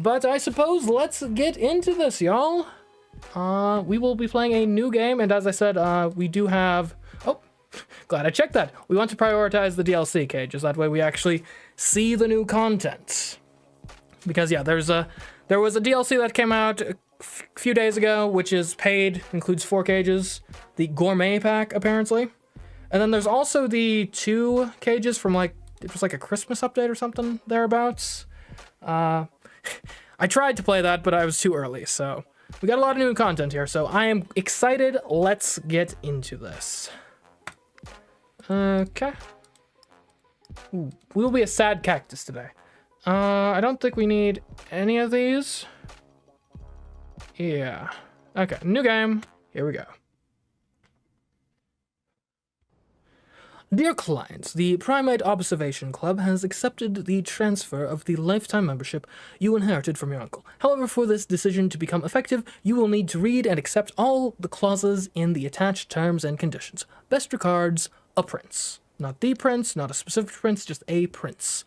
But I suppose let's get into this, y'all. We will be playing a new game, and as I said, we do have... Oh, glad I checked that. We want to prioritize the DLC cages. That way we actually see the new content. Because, yeah, there was a DLC that came out a few days ago, which is paid, includes 4 cages. The Gourmet Pack, apparently. And then there's also the 2 cages from, like, it was like a Christmas update or something thereabouts. I tried to play that, but I was too early, so... We got a lot of new content here, so I am excited. Let's get into this. Okay. Ooh, we'll be a sad cactus today. I don't think we need any of these. Yeah. Okay, new game. Here we go. Dear clients, the Primate Observation Club has accepted the transfer of the lifetime membership you inherited from your uncle. However, for this decision to become effective, you will need to read and accept all the clauses in the attached terms and conditions. Best regards, a prince. Not the prince, not a specific prince, just a prince.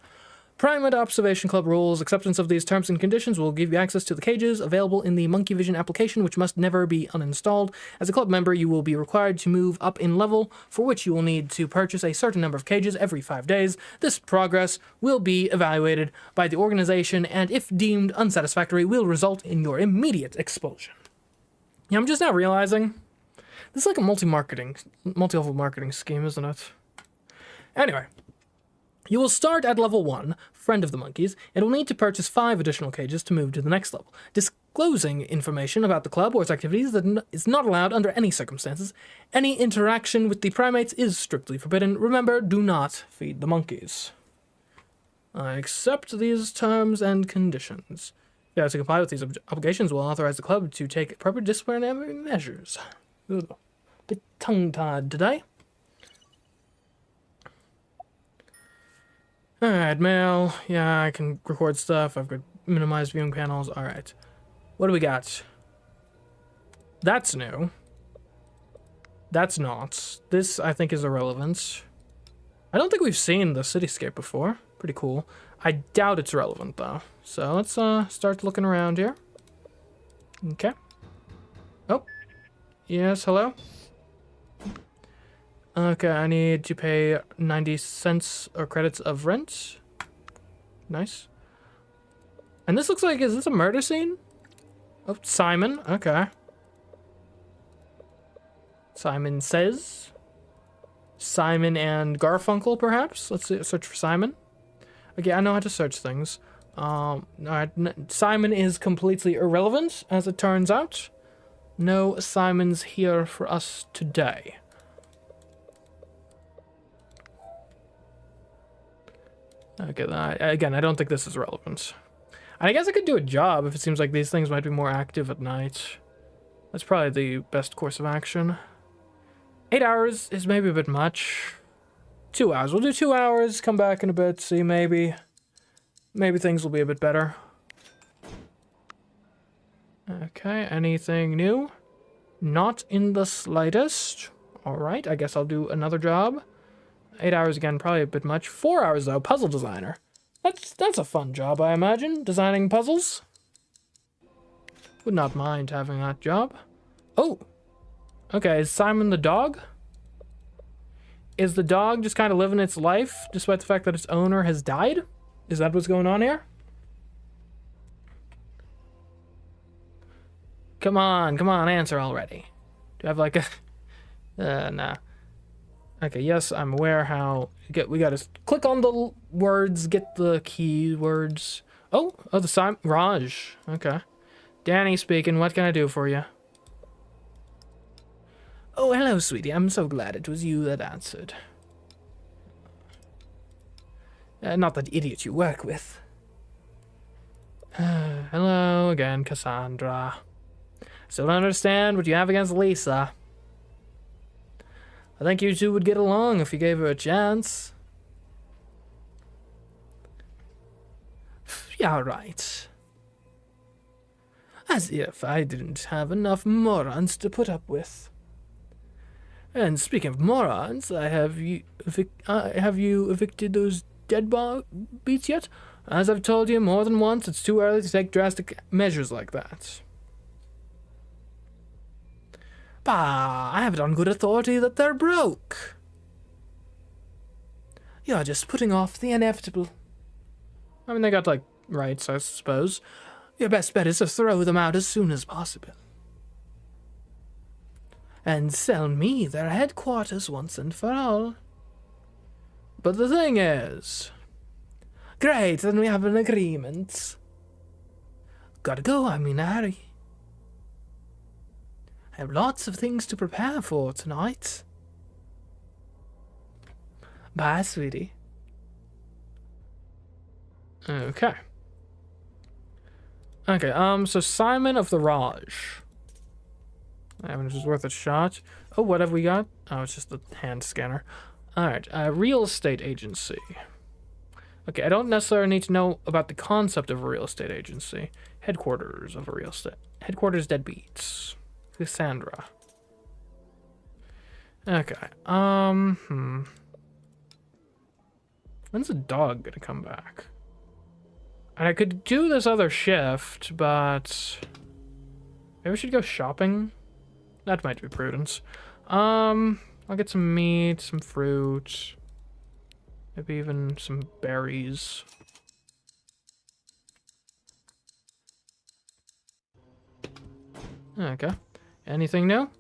Primate Observation Club rules. Acceptance of these terms and conditions will give you access to the cages available in the Monkey Vision application, which must never be uninstalled. As a club member, you will be required to move up in level, for which you will need to purchase a certain number of cages every 5 days. This progress will be evaluated by the organization, and if deemed unsatisfactory, will result in your immediate expulsion. Yeah, I'm just now realizing, this is like a multi-level marketing scheme, isn't it? Anyway. You will start at level 1, Friend of the Monkeys, and will need to purchase 5 additional cages to move to the next level. Disclosing information about the club or its activities that is not allowed under any circumstances. Any interaction with the primates is strictly forbidden. Remember, do not feed the monkeys. I accept these terms and conditions. Yeah, to comply with these obligations will authorize the club to take appropriate disciplinary measures. Ugh. Bit tongue-tied today. Alright, mail. Yeah, I can record stuff. I've got minimized viewing panels. Alright. What do we got? That's new. That's not. This, I think, is irrelevant. I don't think we've seen the cityscape before. Pretty cool. I doubt it's relevant, though. So let's start looking around here. Okay. Oh. Yes, hello? Okay, I need to pay 90 cents or credits of rent. Nice. And this looks like, is this a murder scene? Oh, Simon, okay. Simon Says. Simon and Garfunkel, perhaps? Let's see, search for Simon. Okay, I know how to search things. Alright, Simon is completely irrelevant, as it turns out. No Simons here for us today. Okay, again, I don't think this is relevant. I guess I could do a job if it seems like these things might be more active at night. That's probably the best course of action. 8 hours is maybe a bit much. 2 hours. We'll do 2 hours, come back in a bit, see maybe things will be a bit better. Okay, anything new? Not in the slightest. Alright, I guess I'll do another job. 8 hours again, probably a bit much. 4 hours though, puzzle designer. That's a fun job, I imagine, designing puzzles. Would not mind having that job. Oh, okay, is Simon the dog? Is the dog just kind of living its life, despite the fact that its owner has died? Is that what's going on here? Come on, answer already. Do I have like a... nah. Okay, yes, I'm aware how... We gotta click on the words, get the keywords. Oh, the Simon... Raj. Okay. Danny speaking, what can I do for you? Oh, hello, sweetie. I'm so glad it was you that answered. Not that idiot you work with. Hello again, Cassandra. Still don't understand what you have against Lisa. I think you two would get along if you gave her a chance. Yeah, right. As if I didn't have enough morons to put up with. And speaking of morons, have you evicted those dead beats yet? As I've told you more than once, it's too early to take drastic measures like that. Bah, I have it on good authority that they're broke. You're just putting off the inevitable. I mean, they got, like, rights, I suppose. Your best bet is to throw them out as soon as possible. And sell me their headquarters once and for all. But the thing is... Great, then we have an agreement. Gotta go, I'm in a hurry. I have lots of things to prepare for tonight. Bye, sweetie. Okay. Okay, so Simon of the Raj. I mean, this is worth a shot. Oh, what have we got? Oh, it's just a hand scanner. Alright, real estate agency. Okay, I don't necessarily need to know about the concept of a real estate agency. Headquarters of a real estate. Headquarters deadbeats. Cassandra. Okay, When's the dog gonna come back? And I could do this other shift, but... maybe we should go shopping? That might be prudence. I'll get some meat, some fruit. Maybe even some berries. Okay. Anything new?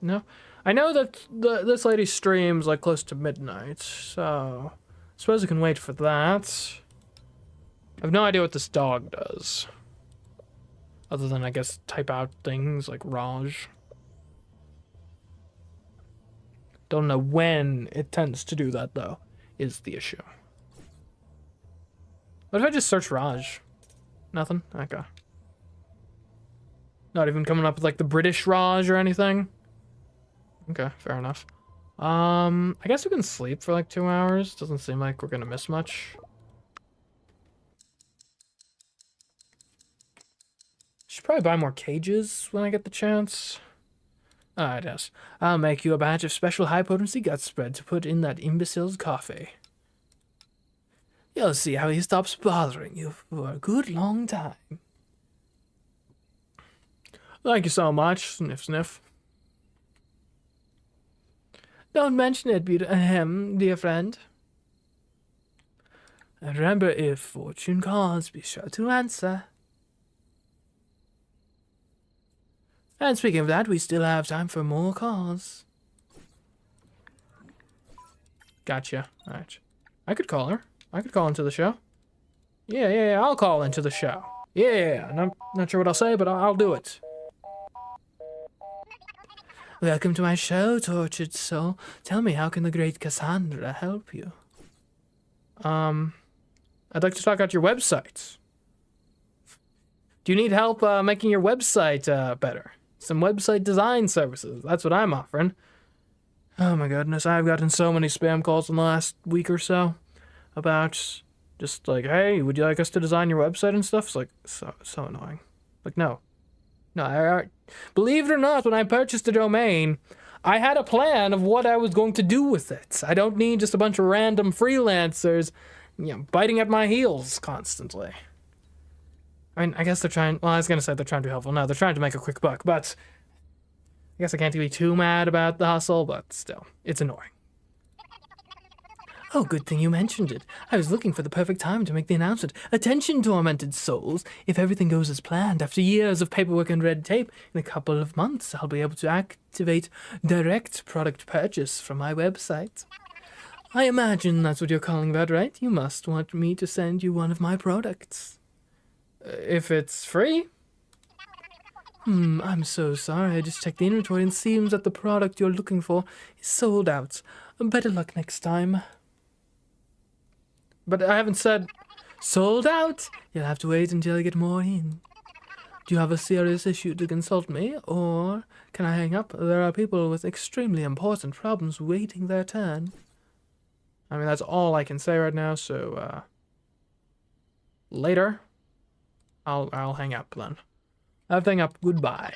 No? I know that this lady streams like close to midnight, so... I suppose I can wait for that. I have no idea what this dog does. Other than, I guess, type out things like Raj. Don't know when it tends to do that, though, is the issue. What if I just search Raj? Nothing? Okay. Not even coming up with, like, the British Raj or anything? Okay, fair enough. I guess we can sleep for, like, 2 hours. Doesn't seem like we're gonna miss much. Should probably buy more cages when I get the chance. Alright, yes. I'll make you a batch of special high-potency gut spread to put in that imbecile's coffee. You'll see how he stops bothering you for a good long time. Thank you so much, sniff sniff. Don't mention it, dear friend. And remember, if fortune calls, be sure to answer. And speaking of that, we still have time for more calls. Gotcha. Alright. I could call her. I could call into the show. Yeah, I'll call into the show. Yeah, and I'm not sure what I'll say, but I'll do it. Welcome to my show, tortured soul. Tell me, how can the great Cassandra help you? I'd like to talk about your website. Do you need help making your website better? Some website design services. That's what I'm offering. Oh my goodness, I've gotten so many spam calls in the last week or so about just like, hey, would you like us to design your website and stuff? It's like, so annoying. Like, no. No, believe it or not, when I purchased a domain, I had a plan of what I was going to do with it. I don't need just a bunch of random freelancers, biting at my heels constantly. I mean, I guess they're trying... well, I was going to say they're trying to be helpful. No, they're trying to make a quick buck, but... I guess I can't be too mad about the hustle, but still, it's annoying. Oh, good thing you mentioned it. I was looking for the perfect time to make the announcement. Attention, tormented souls. If everything goes as planned, after years of paperwork and red tape, in a couple of months, I'll be able to activate direct product purchase from my website. I imagine that's what you're calling about, right? You must want me to send you one of my products. If it's free? I'm so sorry. I just checked the inventory and it seems that the product you're looking for is sold out. Better luck next time. But I haven't said sold out. You'll have to wait until I get more in. Do you have a serious issue to consult me, or can I hang up? There are people with extremely important problems waiting their turn. I mean, that's all I can say right now, so, later. I'll hang up then. I'll hang up. Goodbye.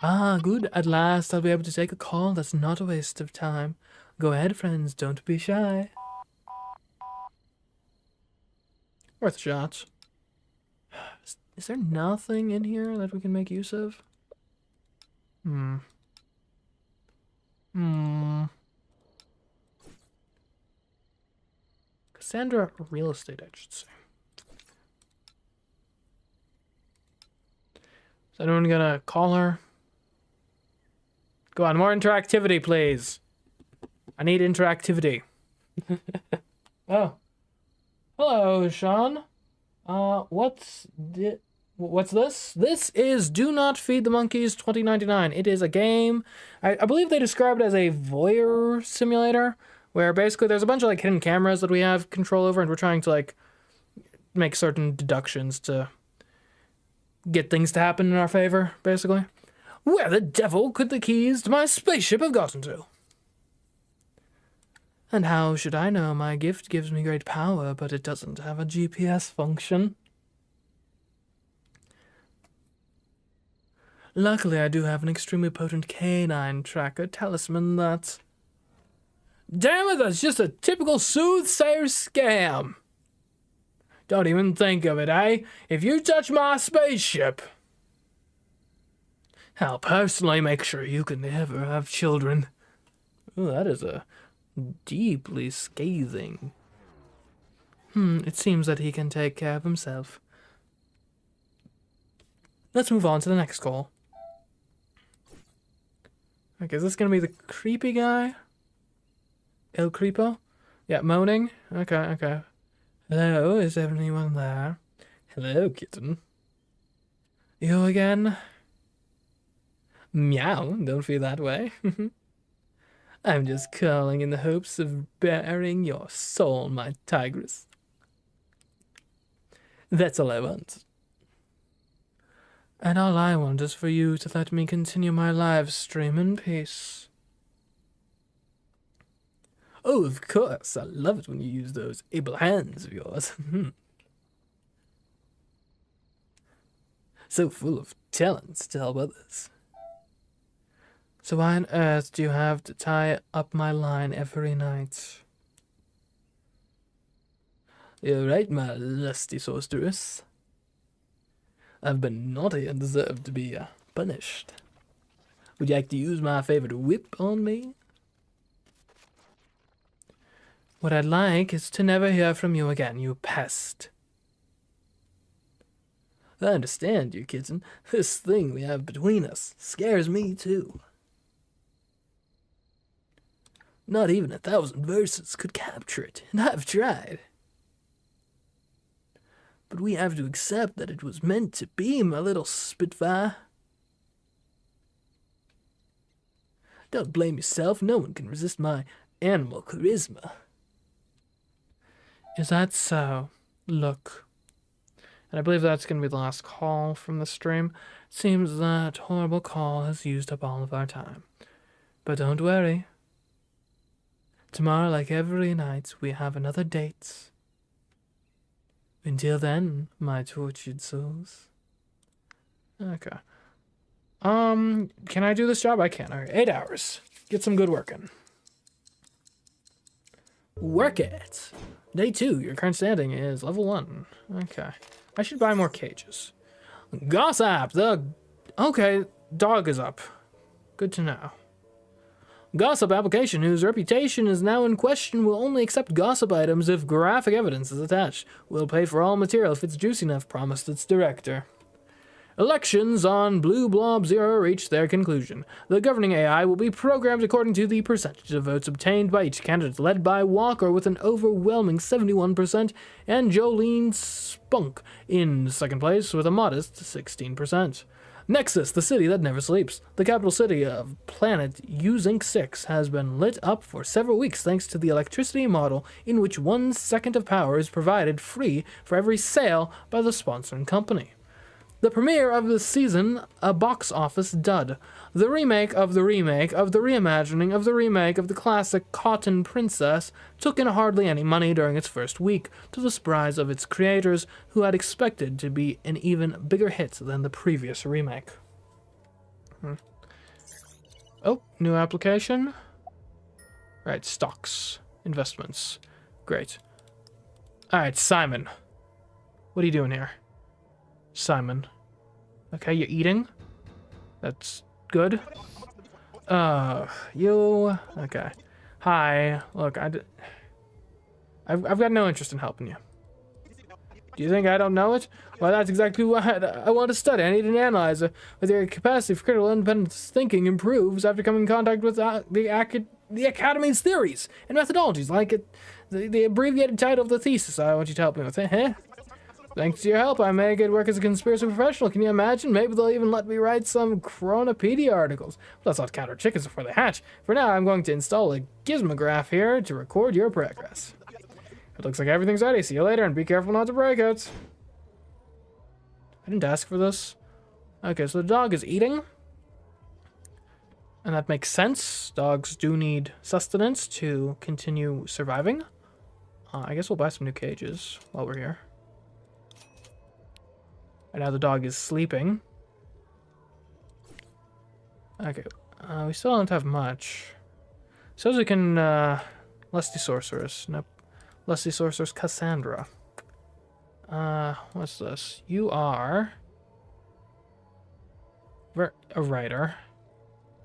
Ah, good. At last I'll be able to take a call that's not a waste of time. Go ahead, friends. Don't be shy. Worth a shot. Is there nothing in here that we can make use of? Cassandra real estate, I should say. Is anyone gonna call her? Go on, more interactivity, please. I need interactivity. Oh. Hello, Sean. What's this? This is Do Not Feed the Monkeys 2099. It is a game. I believe they described it as a voyeur simulator, where basically there's a bunch of like hidden cameras that we have control over, and we're trying to like make certain deductions to get things to happen in our favor, basically. Where the devil could the keys to my spaceship have gotten to? And how should I know? My gift gives me great power, but it doesn't have a GPS function. Luckily, I do have an extremely potent canine tracker talisman that... Damn it, that's just a typical soothsayer scam. Don't even think of it, eh? If you touch my spaceship, I'll personally make sure you can never have children. Ooh, that is a deeply scathing. It seems that he can take care of himself. Let's move on to the next call. Okay, is this gonna be the creepy guy? El Creepo? Yeah, moaning? Okay. Hello, is anyone there? Hello, kitten. You again? Meow, don't feel that way. I'm just calling in the hopes of bearing your soul, my tigress. That's all I want. And all I want is for you to let me continue my live stream in peace. Oh, of course. I love it when you use those able hands of yours. So full of talents to help others. So why on earth do you have to tie up my line every night? You're right, my lusty sorceress. I've been naughty and deserve to be punished. Would you like to use my favorite whip on me? What I'd like is to never hear from you again, you pest. I understand you, kitten. This thing we have between us scares me too. Not even 1,000 verses could capture it, and I've tried. But we have to accept that it was meant to be, my little Spitfire. Don't blame yourself, no one can resist my animal charisma. Is that so? Look. And I believe that's going to be the last call from the stream. Seems that horrible call has used up all of our time. But don't worry. Tomorrow, like every night, we have another date. Until then, my tortured souls. Okay. Can I do this job? I can. All right, 8 hours. Get some good work in. Work it. Day 2, your current standing is level 1. Okay. I should buy more cages. Gossip, okay, dog is up. Good to know. Gossip application whose reputation is now in question will only accept gossip items if graphic evidence is attached. Will pay for all material if it's juicy enough, promised its director. Elections on Blue Blob Zero reached their conclusion. The governing AI will be programmed according to the percentage of votes obtained by each candidate, led by Walker with an overwhelming 71% and Jolene Spunk in second place with a modest 16%. Nexus, the city that never sleeps. The capital city of planet Uzinc 6 has been lit up for several weeks thanks to the electricity model in which 1 second of power is provided free for every sale by the sponsoring company. The premiere of the season, a box office dud. The remake of the remake of the reimagining of the remake of the classic Cotton Princess took in hardly any money during its first week, to the surprise of its creators, who had expected to be an even bigger hit than the previous remake. Oh, new application. Right, stocks, investments. Great. Alright, Simon. What are you doing here? Simon. Okay, you're eating. That's good. You... Okay. Hi. Look, I've got no interest in helping you. Do you think I don't know it? Well, that's exactly what I want to study. I need an analyzer with your capacity for critical independent thinking improves after coming in contact with the Academy's theories and methodologies, like the abbreviated title of the thesis I want you to help me with. Eh? Thanks to your help, I may get work as a conspiracy professional. Can you imagine? Maybe they'll even let me write some Chronopedia articles. Let's not count our chickens before they hatch. For now, I'm going to install a gizmograph here to record your progress. It looks like everything's ready. See you later, and be careful not to break it. I didn't ask for this. Okay, so the dog is eating. And that makes sense. Dogs do need sustenance to continue surviving. I guess we'll buy some new cages while we're here. And now the dog is sleeping. Okay, we still don't have much. Says we can, Lusty Sorceress. Nope. Lusty Sorceress Cassandra. What's this? You are a writer.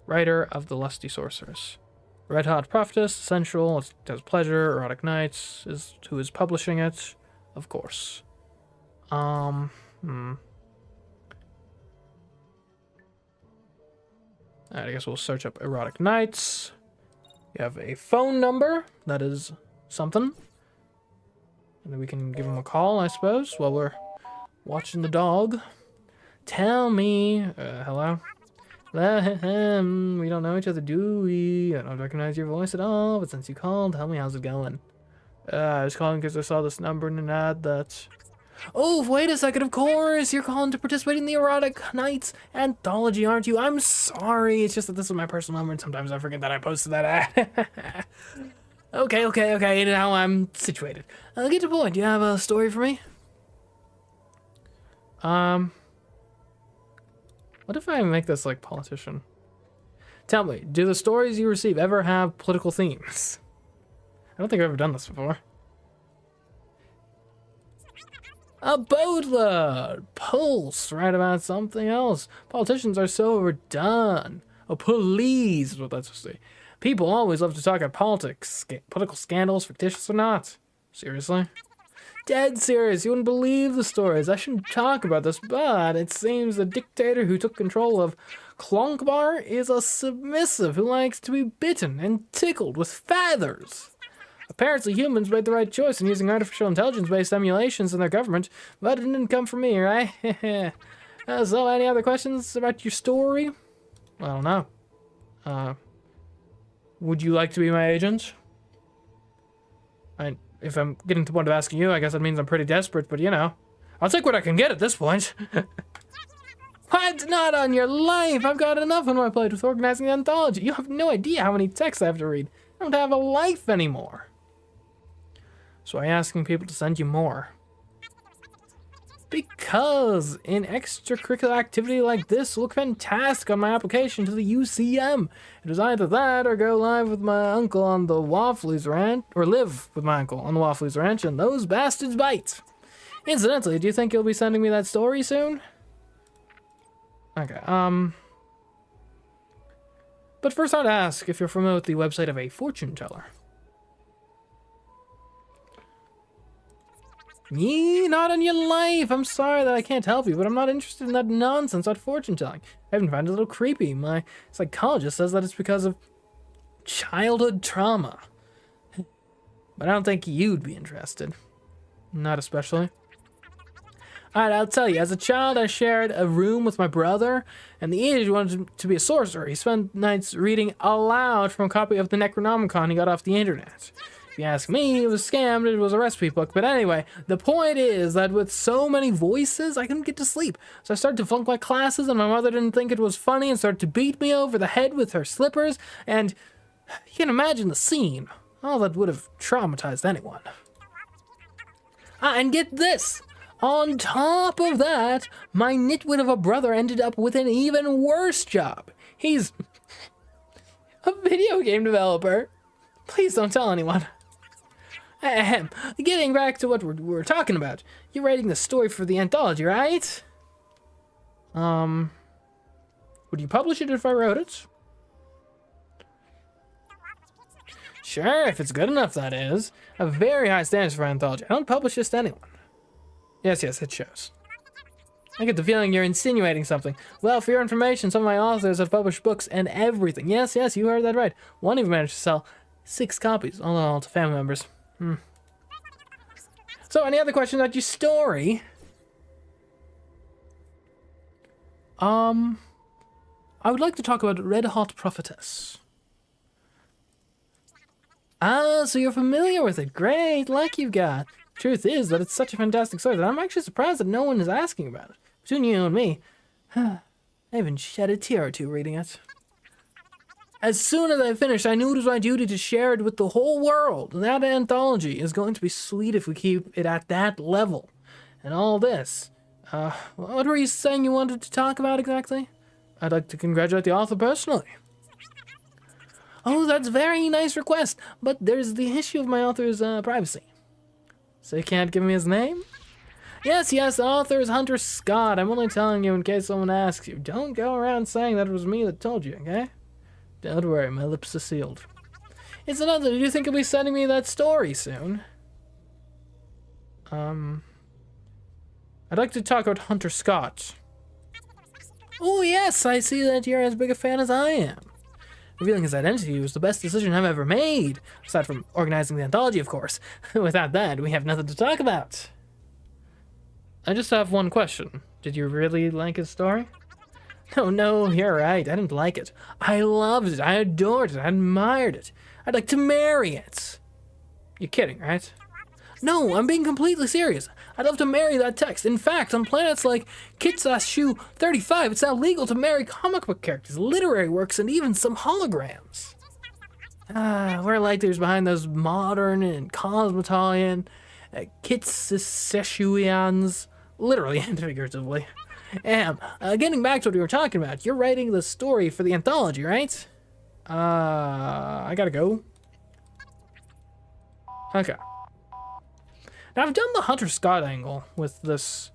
Writer of the Lusty Sorceress. Red Hot Prophetess, Essential, it does Pleasure, Erotic Nights, who is publishing it, of course. Alright, I guess we'll search up Erotic Nights. You have a phone number, that is something. And then we can give him a call, I suppose, while we're watching the dog. Tell me, hello? We don't know each other, do we? I don't recognize your voice at all, but since you called, tell me how's it going. I was calling because I saw this number in an ad that... Oh, wait a second, of course! You're calling to participate in the Erotic Nights anthology, aren't you? I'm sorry, it's just that this is my personal number and sometimes I forget that I posted that ad. Okay, now I'm situated. I'll get to the point. Do you have a story for me? What if I make this like politician? Tell me, do the stories you receive ever have political themes? I don't think I've ever done this before. A boatload! Pulse! Write about something else. Politicians are so overdone. Oh, please is what that's supposed to say. People always love to talk about politics. Political scandals, fictitious or not. Seriously? Dead serious, you wouldn't believe the stories. I shouldn't talk about this, but it seems the dictator who took control of Klonkbar is a submissive who likes to be bitten and tickled with feathers. Apparently humans made the right choice in using artificial intelligence-based simulations in their government, but it didn't come from me, right? So, any other questions about your story? I don't know. Would you like to be my agent? If I'm getting to the point of asking you, I guess that means I'm pretty desperate, but you know. I'll take what I can get at this point. What? Not on your life! I've got enough on my plate with organizing the anthology. You have no idea how many texts I have to read. I don't have a life anymore. So I'm asking people to send you more. Because an extracurricular activity like this will look fantastic on my application to the UCM. It was either that or go live with my uncle on the Waffles Ranch, or live with my uncle on the Waffles Ranch, and those bastards bite. Incidentally, do you think you'll be sending me that story soon? Okay, but first I'd ask if you're familiar with the website of a fortune teller. Me? Not on your life! I'm sorry that I can't help you, but I'm not interested in that nonsense about fortune telling. I even find it a little creepy. My psychologist says that it's because of childhood trauma. But I don't think you'd be interested. Not especially. Alright, I'll tell you. As a child, I shared a room with my brother, and the idiot wanted to be a sorcerer. He spent nights reading aloud from a copy of the Necronomicon he got off the internet. If you ask me, it was scammed, it was a recipe book. But anyway, the point is that with so many voices, I couldn't get to sleep. So I started to flunk my classes, and my mother didn't think it was funny and started to beat me over the head with her slippers. And you can imagine the scene. Oh, that would have traumatized anyone. And get this! On top of that, my nitwit of a brother ended up with an even worse job. He's a video game developer. Please don't tell anyone. Ahem. Getting back to what we're talking about. You're writing the story for the anthology, right? Would you publish it if I wrote it? Sure, if it's good enough, that is. A very high standards for anthology. I don't publish this to anyone. Yes, it shows. I get the feeling you're insinuating something. Well, for your information, some of my authors have published books and everything. Yes, you heard that right. One even managed to sell 6 copies, all to family members. So, any other questions about your story? I would like to talk about Red Hot Prophetess. Ah, so you're familiar with it. Great, luck you've got. Truth is that it's such a fantastic story that I'm actually surprised that no one is asking about it. Between you and me, I even shed a tear or two reading it. As soon as I finished, I knew it was my duty to share it with the whole world. That anthology is going to be sweet if we keep it at that level. And all this. What were you saying you wanted to talk about exactly? I'd like to congratulate the author personally. Oh, that's a very nice request, but there's the issue of my author's privacy. So you can't give me his name? Yes, the author is Hunter Scott. I'm only telling you in case someone asks you. Don't go around saying that it was me that told you, okay? Don't worry, my lips are sealed. It's another, do you think you'll be sending me that story soon? I'd like to talk about Hunter Scott. Oh yes, I see that you're as big a fan as I am. Revealing his identity was the best decision I've ever made, aside from organizing the anthology, of course. Without that, we have nothing to talk about. I just have one question. Did you really like his story? No, you're right. I didn't like it. I loved it. I adored it. I admired it. I'd like to marry it. You're kidding, right? No, I'm being completely serious. I'd love to marry that text. In fact, on planets like Kitsashu 35, it's now legal to marry comic book characters, literary works, and even some holograms. We're like there's behind those modern and cosmetolian Kitsashuians, literally and figuratively. Getting back to what we were talking about, you're writing the story for the anthology, right? I gotta go. Okay. Now, I've done the Hunter Scott angle with this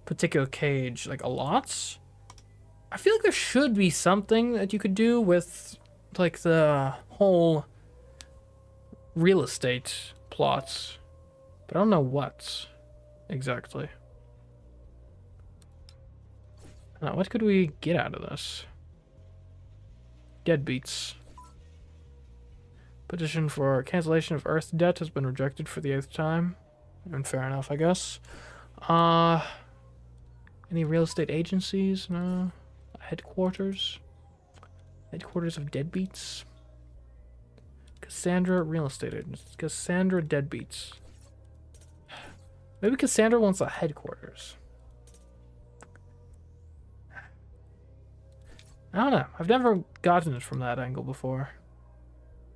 particular cage, like, a lot. I feel like there should be something that you could do with, like, the whole real estate plots. But I don't know what exactly. What could we get out of this? Deadbeats. Petition for cancellation of Earth debt has been rejected for the 8th time. And fair enough, I guess. Any real estate agencies? No. Headquarters? Headquarters of deadbeats? Cassandra real estate agents. Cassandra deadbeats. Maybe Cassandra wants a headquarters. I don't know. I've never gotten it from that angle before.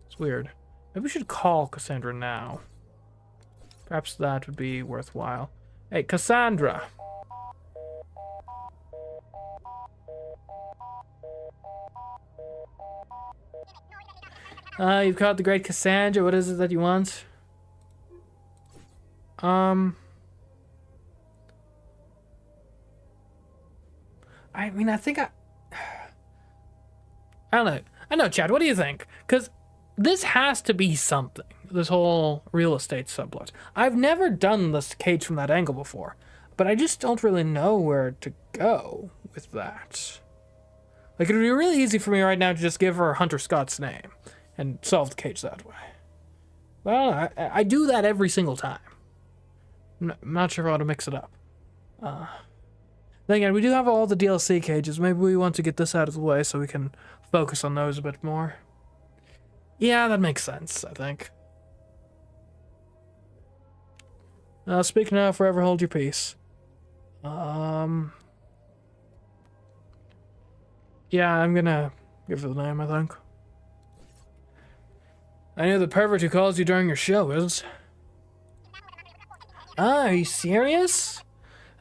It's weird. Maybe we should call Cassandra now. Perhaps that would be worthwhile. Hey, Cassandra. You've caught the great Cassandra. What is it that you want? I mean, I don't know. I know, Chad. What do you think? Because this has to be something. This whole real estate subplot. I've never done this cage from that angle before, but I just don't really know where to go with that. Like, it would be really easy for me right now to just give her Hunter Scott's name and solve the cage that way. Well, I do that every single time. I'm not sure how to mix it up. Then again, we do have all the DLC cages. Maybe we want to get this out of the way so we can focus on those a bit more. Yeah, that makes sense, I think. Speak now, forever hold your peace. Yeah, I'm gonna give it the name, I think. I knew the pervert who calls you during your show is. Are you serious?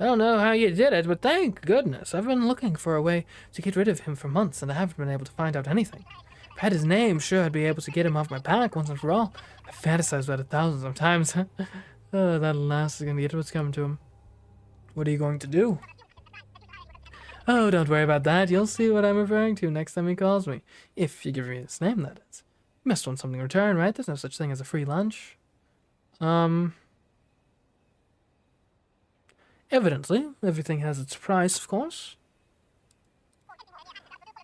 I don't know how you did it, but thank goodness. I've been looking for a way to get rid of him for months, and I haven't been able to find out anything. had his name, sure I'd be able to get him off my back once and for all. I fantasized about it thousands of times. Oh, that last is gonna get what's coming to him. What are you going to do? Oh, don't worry about that. You'll see what I'm referring to next time he calls me. If you give me his name, that is. You must want something in return, right? There's no such thing as a free lunch. Evidently, everything has its price, of course.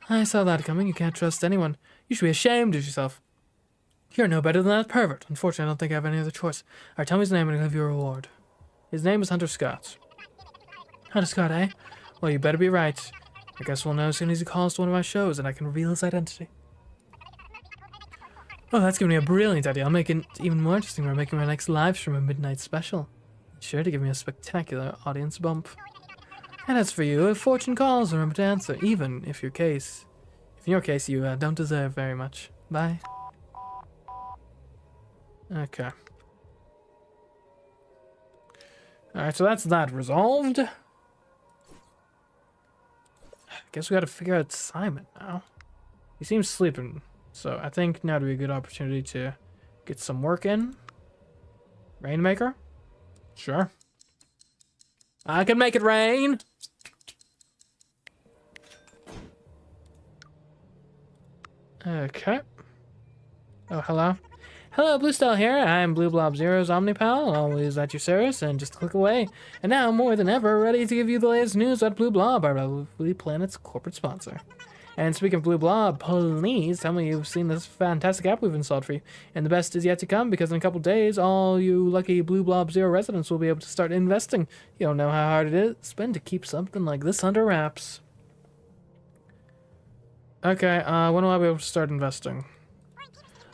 I saw that coming. You can't trust anyone. You should be ashamed of yourself. You're no better than that pervert. Unfortunately, I don't think I have any other choice. Alright, tell me his name and I'll give you a reward. His name is Hunter Scott. Hunter Scott, eh? Well, you better be right. I guess we'll know as soon as he calls to one of my shows and I can reveal his identity. Oh, that's giving me a brilliant idea. I'll make it even more interesting by making my next live stream a midnight special. Sure to give me a spectacular audience bump. And as for you, if fortune calls, remember to answer, even if in your case you don't deserve very much. Bye. Okay. Alright, so that's that resolved. I guess we gotta figure out Simon now. He seems sleeping, so I think now would be a good opportunity to get some work in. Rainmaker? Sure. I can make it rain! Okay. Oh, hello. Hello, Blue Style here. I'm Blue Blob Zero's Omnipal, always at your service, and just a click away. And now, more than ever, ready to give you the latest news about Blue Blob, our Lovely Planet's corporate sponsor. And speaking of Blue Blob, please tell me you've seen this fantastic app we've installed for you. And the best is yet to come, because in a couple days, all you lucky Blue Blob Zero residents will be able to start investing. You don't know how hard it is to keep something like this under wraps. Okay, when will I be able to start investing?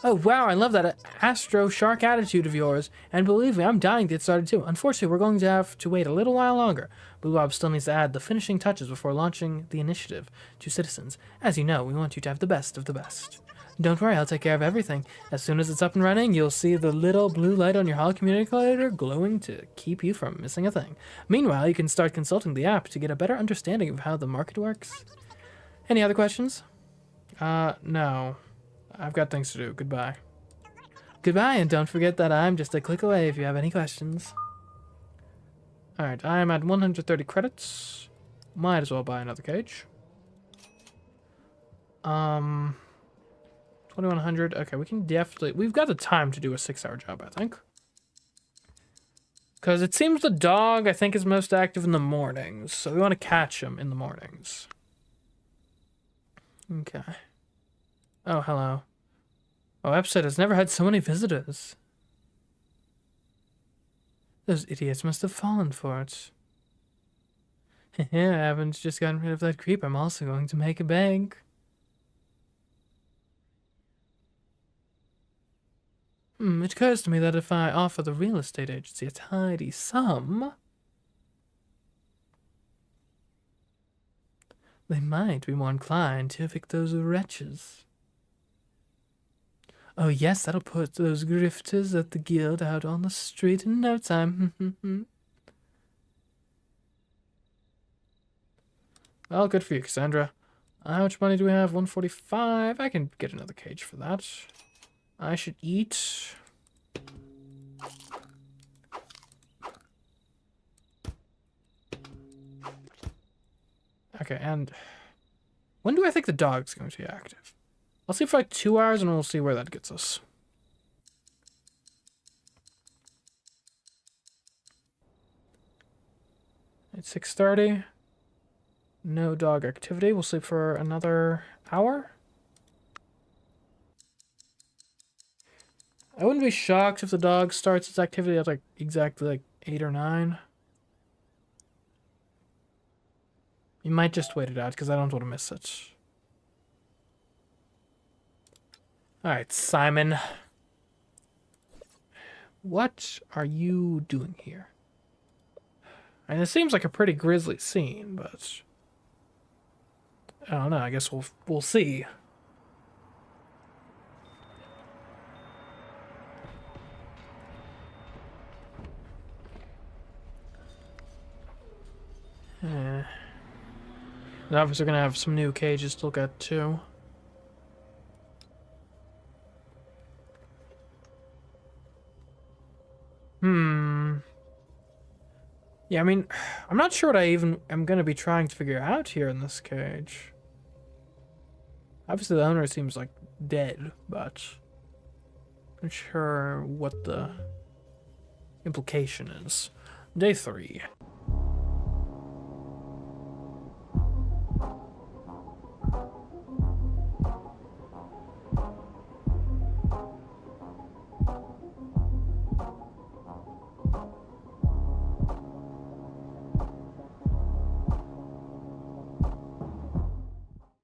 Oh, wow, I love that Astro Shark attitude of yours. And believe me, I'm dying to get started too. Unfortunately, we're going to have to wait a little while longer. Blue Bob still needs to add the finishing touches before launching the initiative to citizens. As you know, we want you to have the best of the best. Don't worry, I'll take care of everything. As soon as it's up and running, you'll see the little blue light on your hall communicator glowing to keep you from missing a thing. Meanwhile, you can start consulting the app to get a better understanding of how the market works. Any other questions? No. I've got things to do. Goodbye. Goodbye, and don't forget that I'm just a click away if you have any questions. Alright, I'm at 130 credits. Might as well buy another cage. 2100. Okay, we can definitely... We've got the time to do a 6-hour job, I think. Because it seems the dog, I think, is most active in the mornings. So we want to catch him in the mornings. Okay. Oh, hello. Oh, website has never had so many visitors. Those idiots must have fallen for it. Yeah, I haven't just gotten rid of that creep. I'm also going to make a bank. It occurs to me that if I offer the real estate agency a tidy sum, they might be more inclined to evict those wretches. Oh yes, that'll put those grifters at the guild out on the street in no time. Well, good for you, Cassandra. How much money do we have? 145. I can get another cage for that. I should eat. Okay, and when do I think the dog's going to be active? I'll see for like 2 hours and we'll see where that gets us. It's 6:30. No dog activity. We'll sleep for another hour. I wouldn't be shocked if the dog starts its activity at like exactly like 8 or 9. You might just wait it out because I don't want to miss it. Alright, Simon. What are you doing here? And it seems like a pretty grisly scene, but I don't know, I guess we'll see. The office are gonna have some new cages to look at too. Yeah, I mean, I'm not sure what I even am going to be trying to figure out here in this cage. Obviously, the owner seems like dead, but I'm not sure what the implication is. Day 3.